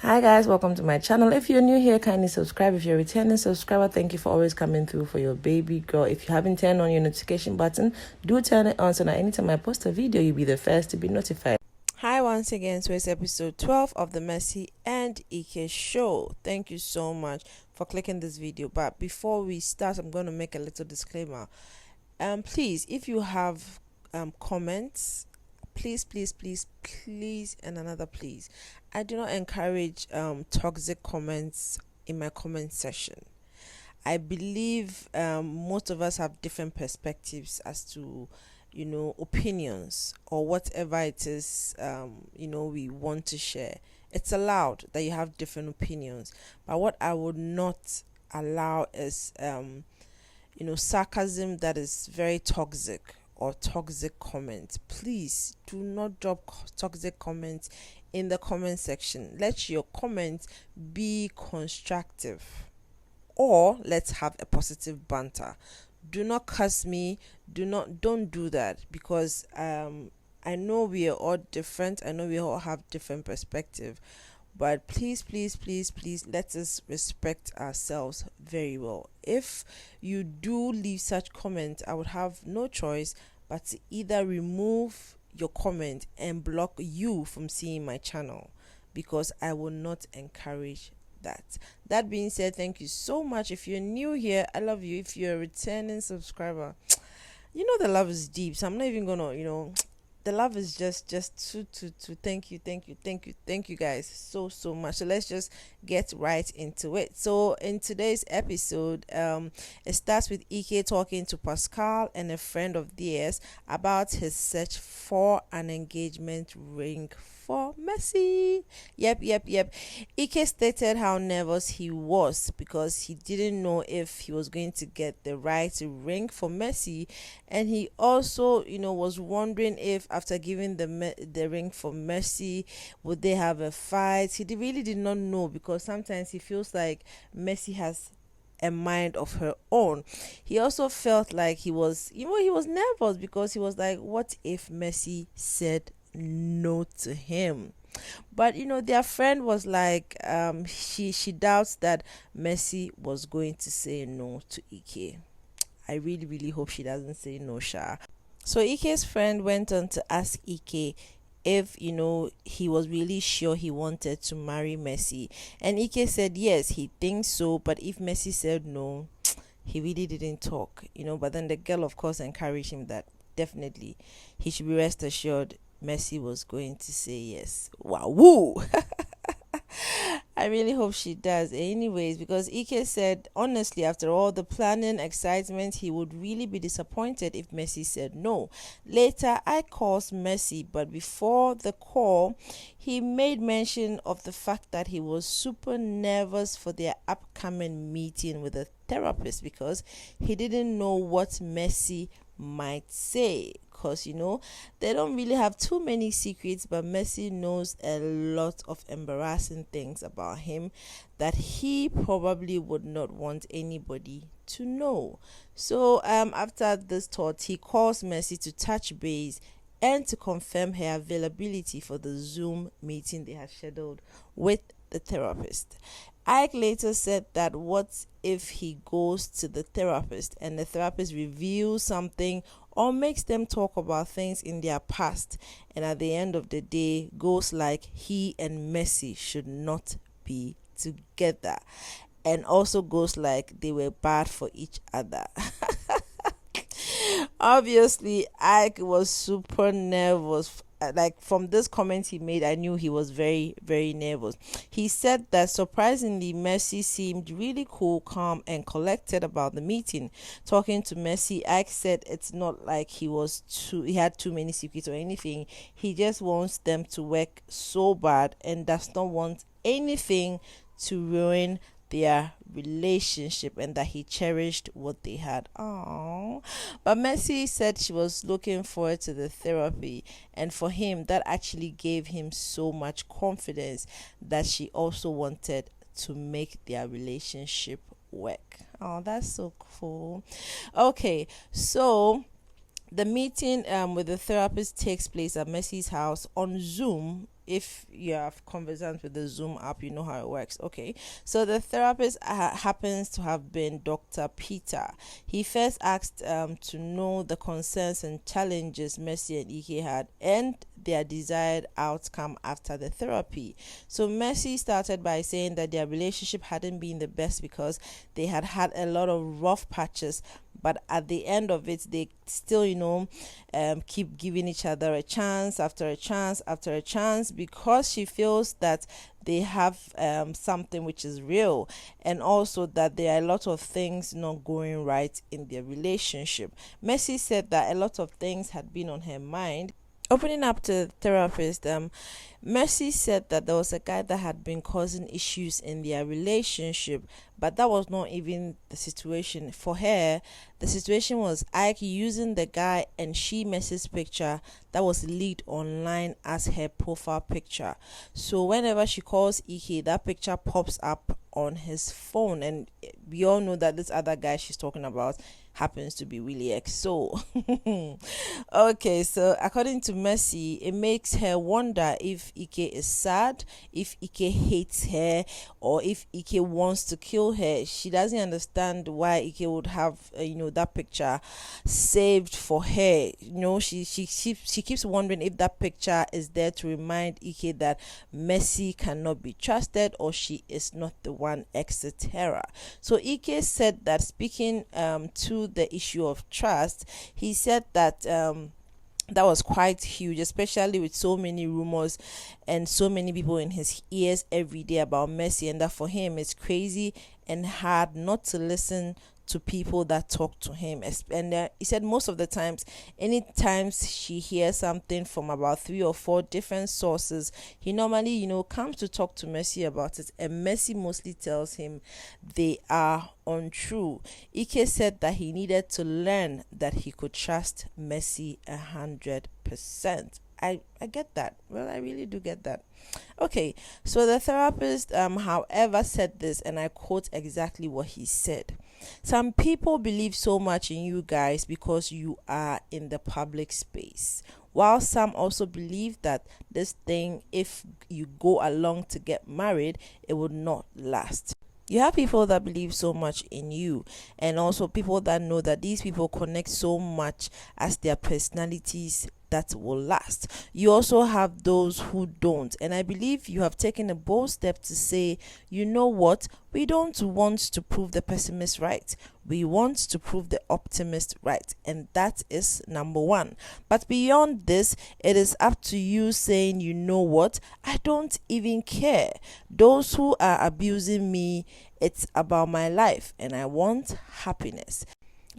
Hi guys, welcome to my channel. If you're new here, kindly subscribe. If you're a returning subscriber, thank you for always coming through for your baby girl. If you haven't turned on your notification button, do turn it on so that anytime I post a video, you'll be the first to be notified. Hi once again, so it's episode 12 of the Mercy and Ike show. Thank you so much for clicking this video. But before we start, I'm going to make a little disclaimer. Please, if you have comments, please, and another please, I do not encourage toxic comments in my comment section. I believe most of us have different perspectives as to opinions or whatever it is we want to share. It's allowed that you have different opinions, but what I would not allow is sarcasm that is very toxic or toxic comments. Please do not drop toxic comments in the comment section. Let your comments be constructive, or let's have a positive banter. Do not curse me. Don't do that, because I know we are all different. I know we all have different perspective, but please, let us respect ourselves very well. If you do leave such comments, I would have no choice but to either remove your comment and block you from seeing my channel, because I will not encourage that. That being said, thank you so much. If you're new here, I love you. If you're a returning subscriber, the love is deep, so I'm not even gonna the love is just too thank you guys so much. So let's just get right into it. So in today's episode, it starts with Ike talking to Pascal and a friend of theirs about his search for an engagement ring for Mercy. Yep. Ike stated how nervous he was because he didn't know if he was going to get the right ring for Mercy, and he also was wondering if after giving the ring for Mercy, would they have a fight. He really did not know, because sometimes he feels like Mercy has a mind of her own. He also felt like he was nervous, because he was like, what if Mercy said no to him? But their friend was like, she doubts that Mercy was going to say no to Ike. I really hope she doesn't say no, Sha. So Ike's friend went on to ask Ike if he was really sure he wanted to marry Mercy, and Ike said yes, he thinks so, but if Mercy said no, he really didn't talk. But then the girl, of course, encouraged him that definitely he should be rest assured Mercy was going to say yes. Wow, woo! I really hope she does. Anyways, because Ike said, honestly, after all the planning, excitement, he would really be disappointed if Mercy said no. Later, I called Mercy, but before the call, he made mention of the fact that he was super nervous for their upcoming meeting with a therapist, because he didn't know what Mercy might say, because they don't really have too many secrets, but Mercy knows a lot of embarrassing things about him that he probably would not want anybody to know. So after this thought, he calls Mercy to touch base and to confirm her availability for the Zoom meeting they had scheduled with the therapist. Ike later said that what if he goes to the therapist and the therapist reveals something or makes them talk about things in their past, and at the end of the day goes like he and Mercy should not be together, and also goes like they were bad for each other. Obviously, Ike was super nervous. Like, from this comment he made, I knew he was very nervous. He said that surprisingly, Mercy seemed really cool, calm, and collected about the meeting. Talking to Mercy, Ike said it's not like he had too many secrets or anything. He just wants them to work so bad and does not want anything to ruin their relationship, and that he cherished what they had. Aww. But Mercy said she was looking forward to the therapy, and for him that actually gave him so much confidence that she also wanted to make their relationship work. Oh, that's so cool. Okay, so the meeting with the therapist takes place at Mercy's house on Zoom, if you have conversant with the Zoom app, you know how it works. Okay, so the therapist happens to have been Dr. Peter. He first asked to know the concerns and challenges Mercy and Ike had and their desired outcome after the therapy. So Mercy started by saying that their relationship hadn't been the best because they had had a lot of rough patches, but at the end of it they still, keep giving each other a chance after a chance after a chance, because she feels that they have something which is real, and also that there are a lot of things not going right in their relationship. Mercy said that a lot of things had been on her mind. Opening up to the therapist, Mercy said that there was a guy that had been causing issues in their relationship, but that was not even the situation. For her, the situation was Ike using the guy and she Mercy's picture that was leaked online as her profile picture. So whenever she calls Ike, that picture pops up on his phone, and we all know that this other guy she's talking about happens to be Willie X. So okay, so according to Mercy, it makes her wonder if Ike is sad, if Ike hates her, or if Ike wants to kill her. She doesn't understand why Ike would have that picture saved for her. She keeps wondering if that picture is there to remind Ike that Mercy cannot be trusted, or she is not the one, etc. So Ike said that, speaking to the issue of trust, he said that that was quite huge, especially with so many rumors and so many people in his ears every day about Mercy, and that for him it's crazy and hard not to listen to people that talk to him. And he said most of the times, anytime she hears something from about 3 or 4 different sources, he normally comes to talk to Mercy about it, and Mercy mostly tells him they are untrue. Ike said that he needed to learn that he could trust Mercy 100%. I get that. Well, I really do get that. Okay, so the therapist however said this, and I quote exactly what he said. Some people believe so much in you guys because you are in the public space, while some also believe that this thing, if you go along to get married, it would not last. You have people that believe so much in you, and also people that know that these people connect so much as their personalities that will last. You also have those who don't, and I believe you have taken a bold step to say, you know what, we don't want to prove the pessimist right, we want to prove the optimist right, and that is number one. But beyond this, it is up to you saying, you know what, I don't even care. Those who are abusing me, it's about my life and I want happiness.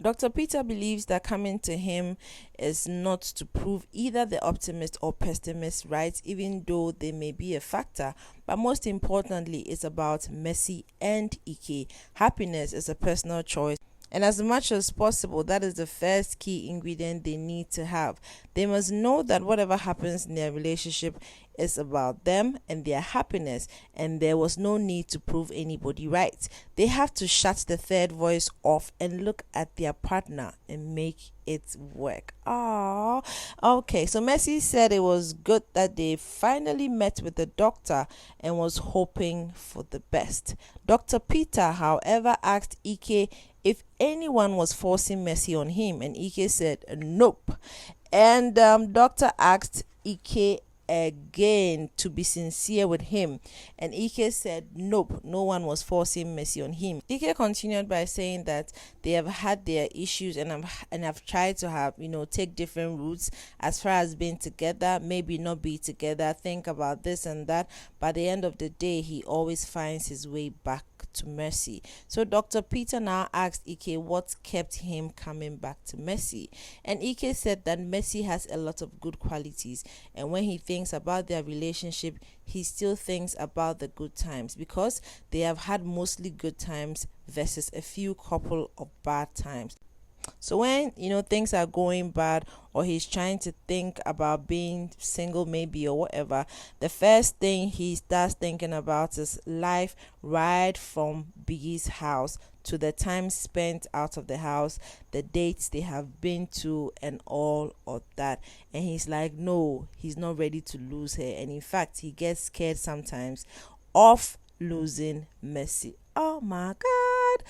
Dr. Peter believes that coming to him is not to prove either the optimist or pessimist right, even though they may be a factor, but most importantly, it's about Mercy and Ike. Happiness is a personal choice, and as much as possible, that is the first key ingredient they need to have. They must know that whatever happens in their relationship is about them and their happiness, and there was no need to prove anybody right. They have to shut the third voice off and look at their partner and make it work. Okay, so Mercy said it was good that they finally met with the doctor and was hoping for the best. Dr. Peter, however, asked Ike if anyone was forcing Mercy on him, and Ike said nope. And doctor asked Ike again to be sincere with him, and Ike said nope, no one was forcing Mercy on him. Ike continued by saying that they have had their issues and have tried to have take different routes as far as being together, maybe not be together, think about this and that, but at the end of the day he always finds his way back to Mercy. So Dr. Peter now asked Ike what kept him coming back to Mercy, and Ike said that Mercy has a lot of good qualities, and when he thinks about their relationship, he still thinks about the good times, because they have had mostly good times versus a few couple of bad times. So when things are going bad, or he's trying to think about being single maybe or whatever, the first thing he starts thinking about is life right from Biggie's house to the time spent out of the house, the dates they have been to, and all of that. And he's like, no, he's not ready to lose her. And in fact, he gets scared sometimes of losing Mercy. Oh my God,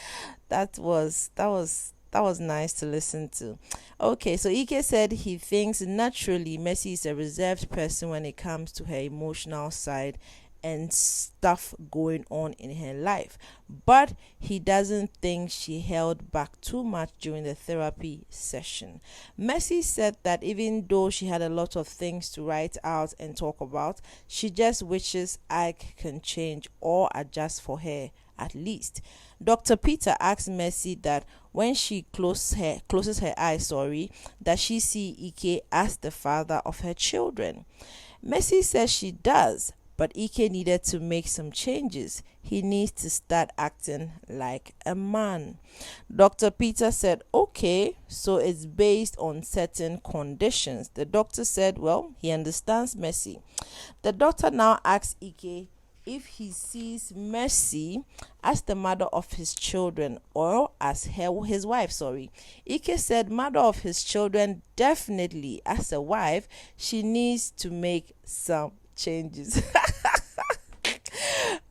that was nice to listen to. Okay, so Ike said he thinks naturally Mercy is a reserved person when it comes to her emotional side and stuff going on in her life, but he doesn't think she held back too much during the therapy session. Mercy said that even though she had a lot of things to write out and talk about, she just wishes Ike can change or adjust for her at least. Dr. Peter asked Mercy that when she closes her eyes, does she see Ike as the father of her children? Mercy says she does, but Ike needed to make some changes. He needs to start acting like a man. Dr. Peter said, okay, so it's based on certain conditions. The doctor said, well, he understands Mercy. The doctor now asks Ike if he sees Mercy as the mother of his children or as his wife. Ike said mother of his children, definitely. As a wife, she needs to make some changes.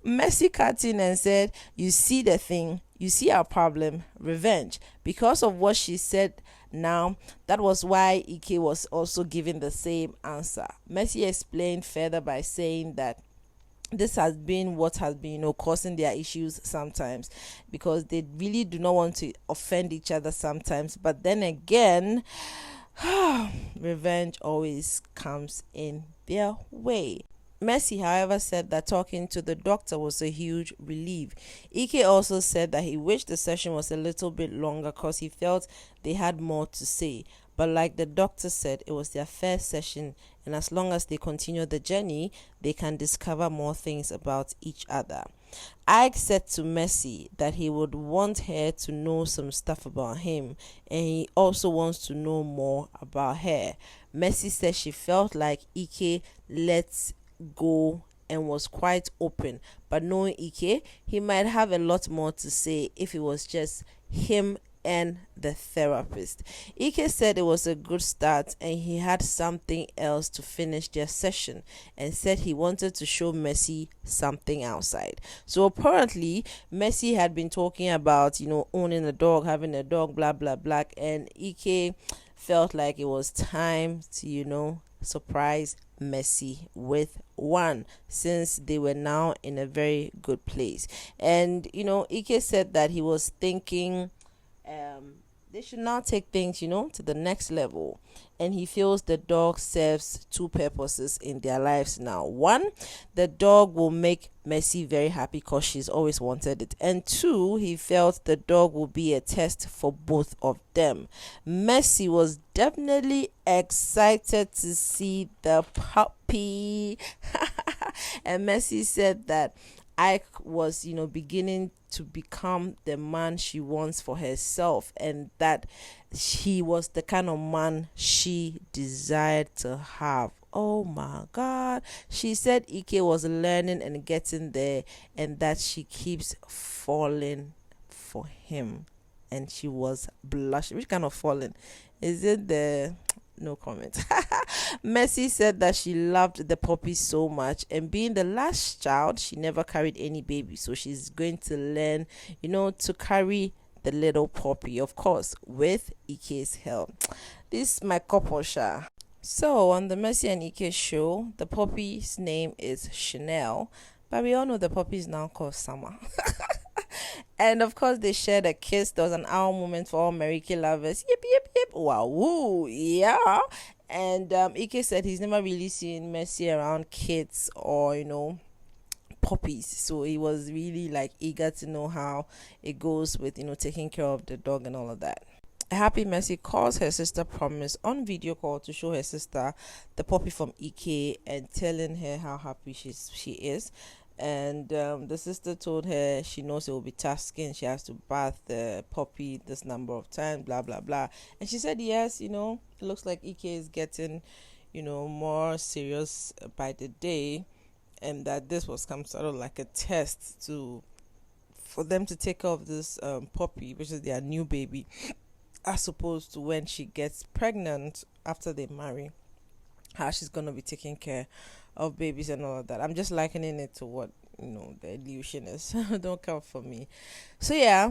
Mercy cut in and said, you see the thing, you see our problem, revenge. Because of what she said now, that was why Ike was also giving the same answer. Mercy explained further by saying that this has been what has been causing their issues sometimes, because they really do not want to offend each other sometimes, but then again revenge always comes in their way. Mercy, however, said that talking to the doctor was a huge relief. Ike also said that he wished the session was a little bit longer because he felt they had more to say. But like the doctor said, it was their first session, and as long as they continue the journey, they can discover more things about each other. Ike said to Mercy that he would want her to know some stuff about him, and he also wants to know more about her. Mercy said she felt like Ike let go and was quite open, but knowing Ike, he might have a lot more to say if it was just him and the therapist. Ike said it was a good start and he had something else to finish their session, and said he wanted to show Mercy something outside. So apparently Mercy had been talking about owning a dog, having a dog, blah blah blah, and Ike felt like it was time to surprise Mercy with one, since they were now in a very good place. And Ike said that he was thinking they should now take things to the next level, and he feels the dog serves two purposes in their lives now. One, the dog will make Mercy very happy because she's always wanted it, and two, he felt the dog will be a test for both of them. Mercy was definitely excited to see the puppy and Mercy said that Ike was beginning to become the man she wants for herself, and that he was the kind of man she desired to have. Oh my God. She said Ike was learning and getting there, and that she keeps falling for him. And she was blushing. Which kind of falling? Is it the... No comment. Mercy said that she loved the puppy so much, and being the last child, she never carried any baby, so she's going to learn to carry the little puppy, of course, with Ike's help. This is my couple sha. So on the Mercy and Ike show, the puppy's name is Chanel, but we all know the puppy is now called Summer. And of course, they shared a kiss. There was an hour moment for all Mercy lovers. Yip, yip, yip. Wow, woo, yeah. And Ike said he's never really seen Mercy around kids or, puppies. So he was really eager to know how it goes with, taking care of the dog and all of that. A happy Mercy calls her sister Promise on video call to show her sister the puppy from Ike and telling her how happy she is. And the sister told her she knows it will be tasking. She has to bath the puppy this number of times, blah blah blah. And she said yes, it looks like Ike is getting, more serious by the day, and that this was some sort of like a test to for them to take care of this puppy, which is their new baby, as opposed to when she gets pregnant after they marry, how she's gonna be taking care of babies and all of that. I'm just likening it to what the illusion is. Don't come for me. So yeah,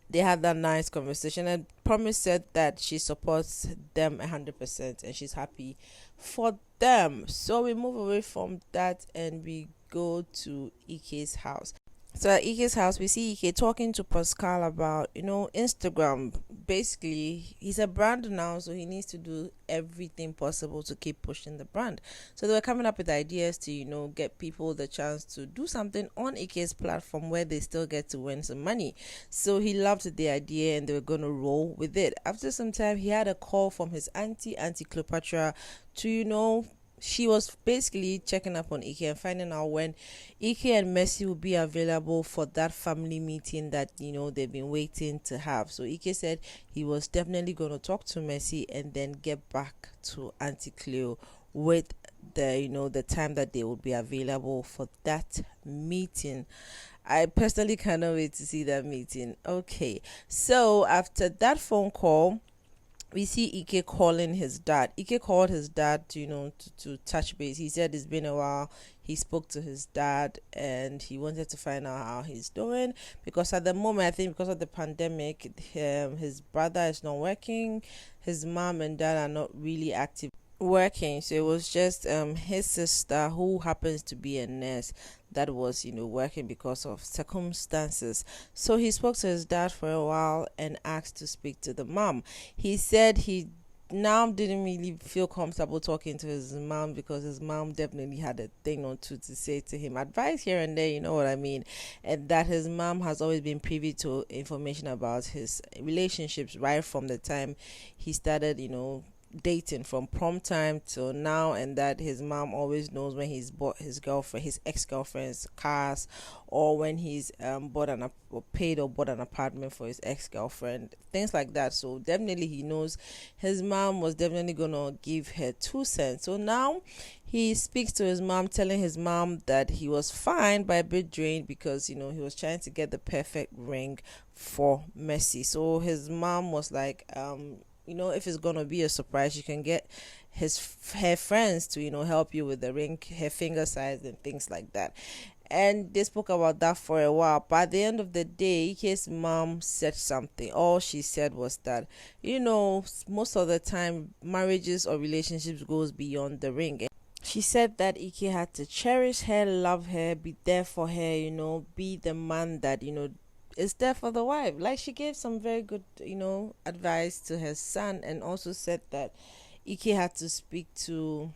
they had that nice conversation, and Promise said that she supports them 100% and she's happy for them. So we move away from that and we go to Ike's house. So at Ike's house, we see Ike talking to Pascal about, Instagram. Basically, he's a brand now, so he needs to do everything possible to keep pushing the brand. So they were coming up with ideas to, get people the chance to do something on Ike's platform where they still get to win some money. So he loved the idea and they were going to roll with it. After some time, he had a call from his Auntie Cleopatra to, she was basically checking up on Ike and finding out when Ike and Mercy will be available for that family meeting that they've been waiting to have. So Ike said he was definitely going to talk to Mercy and then get back to Auntie Cleo with the time that they would be available for that meeting. I personally cannot wait to see that meeting. Okay, so after that phone call, we see Ike calling his dad. Ike called his dad to touch base. He said it's been a while. He spoke to his dad and he wanted to find out how he's doing, because at the moment, I think because of the pandemic, his brother is not working. His mom and dad are not really active working, so it was just his sister, who happens to be a nurse, that was working because of circumstances. So he spoke to his dad for a while and asked to speak to the mom. He said he now didn't really feel comfortable talking to his mom because his mom definitely had a thing or two to say to him, advice here and there, you know what I mean, and that his mom has always been privy to information about his relationships right from the time he started dating, from prom time till now, and that his mom always knows when he's bought his ex-girlfriend's cars, or when he's paid or bought an apartment for his ex-girlfriend, things like that. So definitely he knows his mom was definitely gonna give her 2 cents. So now he speaks to his mom, telling his mom that he was fine but a bit drained because he was trying to get the perfect ring for Mercy. So his mom was like, if it's gonna be a surprise, you can get her friends to help you with the ring, her finger size and things like that. And they spoke about that for a while, but at the end of the day, his mom said something. All she said was that most of the time marriages or relationships goes beyond the ring. She said that Ike had to cherish her, love her, be there for her, be the man that is there for the wife. Like, she gave some very good, advice to her son, and also said that Ike had to speak to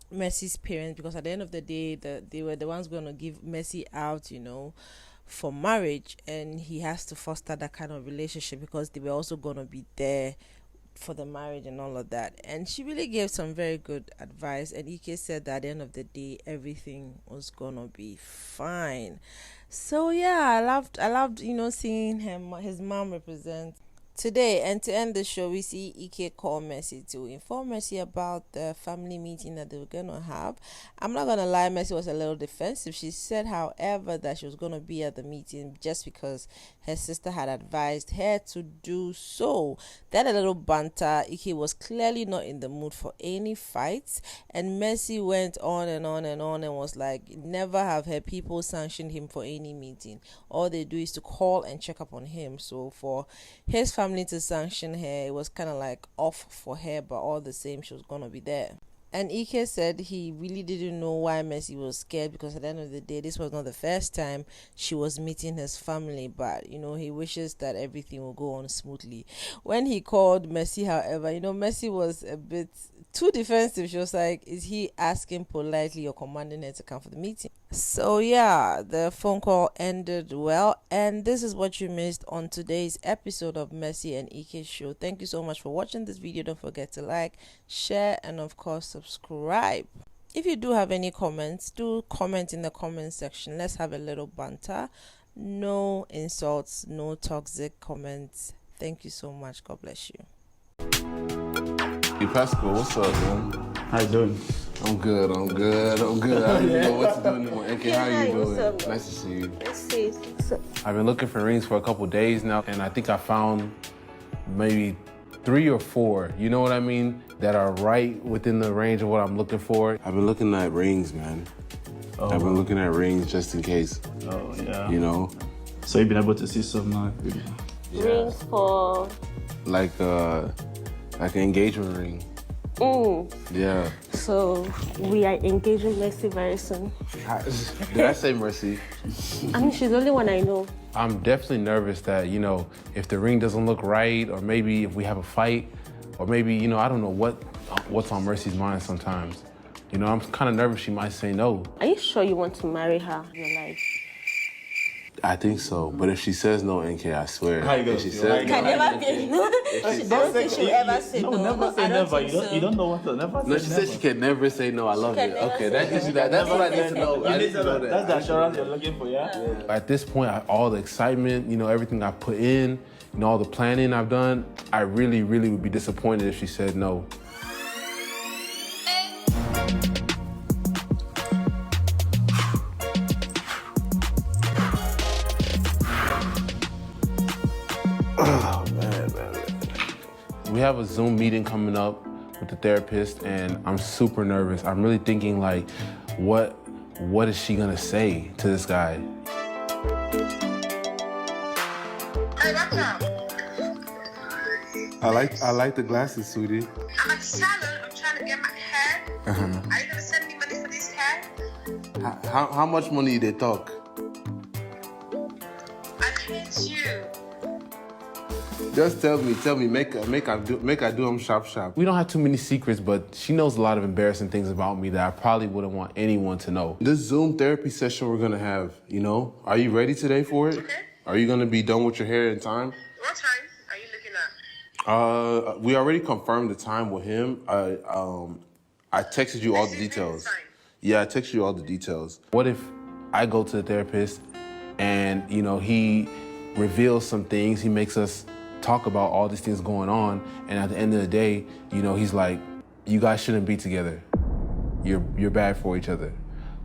Mercy's parents, because at the end of the day, they were the ones going to give Mercy out, for marriage, and he has to foster that kind of relationship because they were also going to be there for the marriage and all of that. And she really gave some very good advice, and Ike said that at the end of the day, everything was gonna be fine. So yeah, I loved seeing his mom represent today. And to end the show, we see Ike call Mercy to inform Mercy about the family meeting that they were gonna have. I'm not gonna lie, Mercy was a little defensive. She said, however, that she was gonna be at the meeting just because her sister had advised her to do so. They had a little banter. Ike was clearly not in the mood for any fights, and Mercy went on and on and on and was like, never have her people sanctioned him for any meeting. All they do is to call and check up on him. So for his family to sanction her, it was kind of like off for her, but all the same, she was gonna be there. And Ike said he really didn't know why Mercy was scared, because at the end of the day, this was not the first time she was meeting his family, but he wishes that everything will go on smoothly. When he called Mercy, however, Mercy was a bit too defensive. She was like, is he asking politely or commanding her to come for the meeting? So yeah, the phone call ended well, and this is what you missed on today's episode of Mercy and Ike Show. Thank you so much for watching this video. Don't forget to like, share, and of course subscribe. If you do have any comments, do comment in the comment section. Let's have a little banter. No insults, no toxic comments. Thank you so much. God bless you. Hey Pascal, what's up, man? How you doing? I'm good. I don't even know what to do anymore. AK, how you doing? Up, nice to see you. Let's see. I've been looking for rings for a couple days now, and I think I found maybe 3 or 4, you know what I mean, that are right within the range of what I'm looking for. I've been looking at rings, man. Oh. I've been looking at rings just in case. Oh, yeah. You know? So you've been able to see some Rings for... Like an engagement ring. Yeah. So we are engaging Mercy very soon. Did I say Mercy? I mean, she's the only one I know. I'm definitely nervous that, you know, if the ring doesn't look right, or maybe if we have a fight, or maybe, you know, I don't know what's on Mercy's mind sometimes. You know, I'm kind of nervous she might say no. Are you sure you want to marry her in your life? I think so, but if she says no, NK, I swear. How you gonna if she feel? says Can no, never be. I don't think she'll ever say no. Never say never. You don't know what to never say. No, she said she can never say no. I love it. Okay, that gives you that. That's what I need to know. I need to know that. That's the assurance you're looking for, yeah? At this point, all the excitement, you know, everything I put in, you know, all the planning I've done, I really, really would be disappointed if she said no. Oh, man. We have a Zoom meeting coming up with the therapist, and I'm super nervous. I'm really thinking, like, what is she gonna say to this guy? Hey, what's up? I like the glasses, sweetie. I'm at the salon. I'm trying to get my hair. Are you gonna send me money for this hair? How much money they talk? I hate you. Just tell me, make I do them sharp. We don't have too many secrets, but she knows a lot of embarrassing things about me that I probably wouldn't want anyone to know. This Zoom therapy session we're gonna have, you know, are you ready today for it? Okay. Are you gonna be done with your hair in time? What time are you looking at? We already confirmed the time with him. I texted you all the details. Time. Yeah, I texted you all the details. What if I go to the therapist and, you know, he reveals some things, he makes us talk about all these things going on, and at the end of the day, you know, he's like, you guys shouldn't be together. You're bad for each other.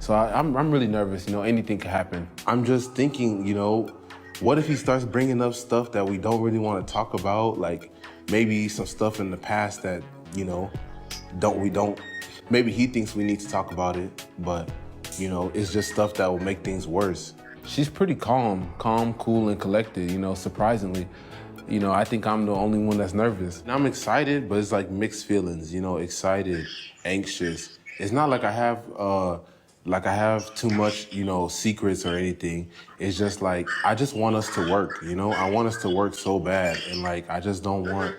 So I'm really nervous, you know, anything could happen. I'm just thinking, you know, what if he starts bringing up stuff that we don't really want to talk about, like maybe some stuff in the past that, you know, maybe he thinks we need to talk about it, but, you know, it's just stuff that will make things worse. She's pretty calm, cool, and collected, you know, surprisingly. You know, I think I'm the only one that's nervous. And I'm excited, but it's like mixed feelings, you know, excited, anxious. It's not like I have too much, you know, secrets or anything. It's just like, I just want us to work, you know? I want us to work so bad. And like, I just don't want,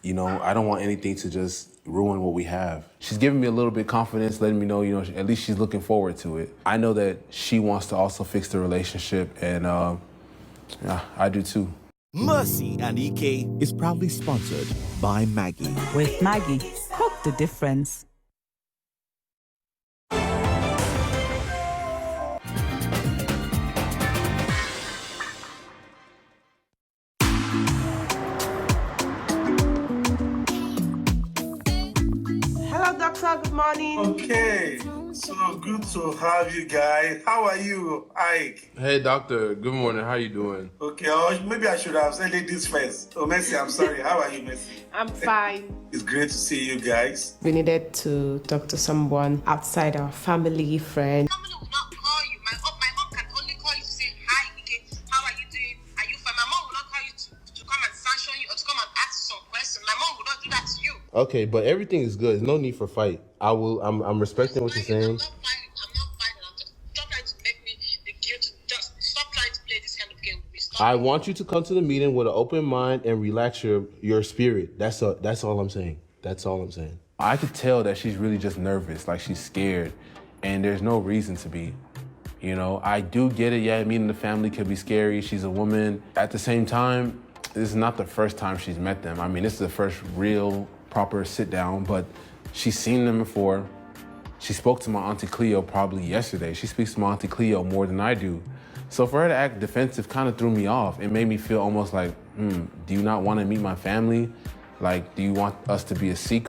you know, I don't want anything to just ruin what we have. She's giving me a little bit of confidence, letting me know, you know, at least she's looking forward to it. I know that she wants to also fix the relationship, and yeah, I do too. Mercy and Ike is proudly sponsored by Maggie. With Maggie, cook the difference. Hello, doctor. Good morning. Okay, so good to have you guys. How are you, Ike? Hey, doctor. Good morning. How you doing? Okay, or maybe I should have said this first. Oh, Mercy, I'm sorry. How are you, Mercy? I'm fine. It's great to see you guys. We needed to talk to someone outside our family, friend. Somebody will not call you. My mom can only call you to say, hi, Ike. How are you doing? Are you fine? My mom will not call you to come and sanction you or to come and ask some questions. My mom will not do that to you. Okay, but everything is good. There's no need for fight. I'm respecting what you're saying. I'm not fighting. I'm just stop trying to make me the guilt. Just stop trying to play this kind of game with me. Stop. I want you to come to the meeting with an open mind and relax your spirit. That's all I'm saying. That's all I'm saying. I could tell that she's really just nervous, like she's scared, and there's no reason to be. You know, I do get it. Yeah, meeting the family could be scary. She's a woman. At the same time, this is not the first time she's met them. I mean, this is the first real proper sit down, but she's seen them before. She spoke to my Auntie Cleo probably yesterday. She speaks to my Auntie Cleo more than I do. So for her to act defensive kind of threw me off. It made me feel almost like, do you not want to meet my family? Like, do you want us to be a secret?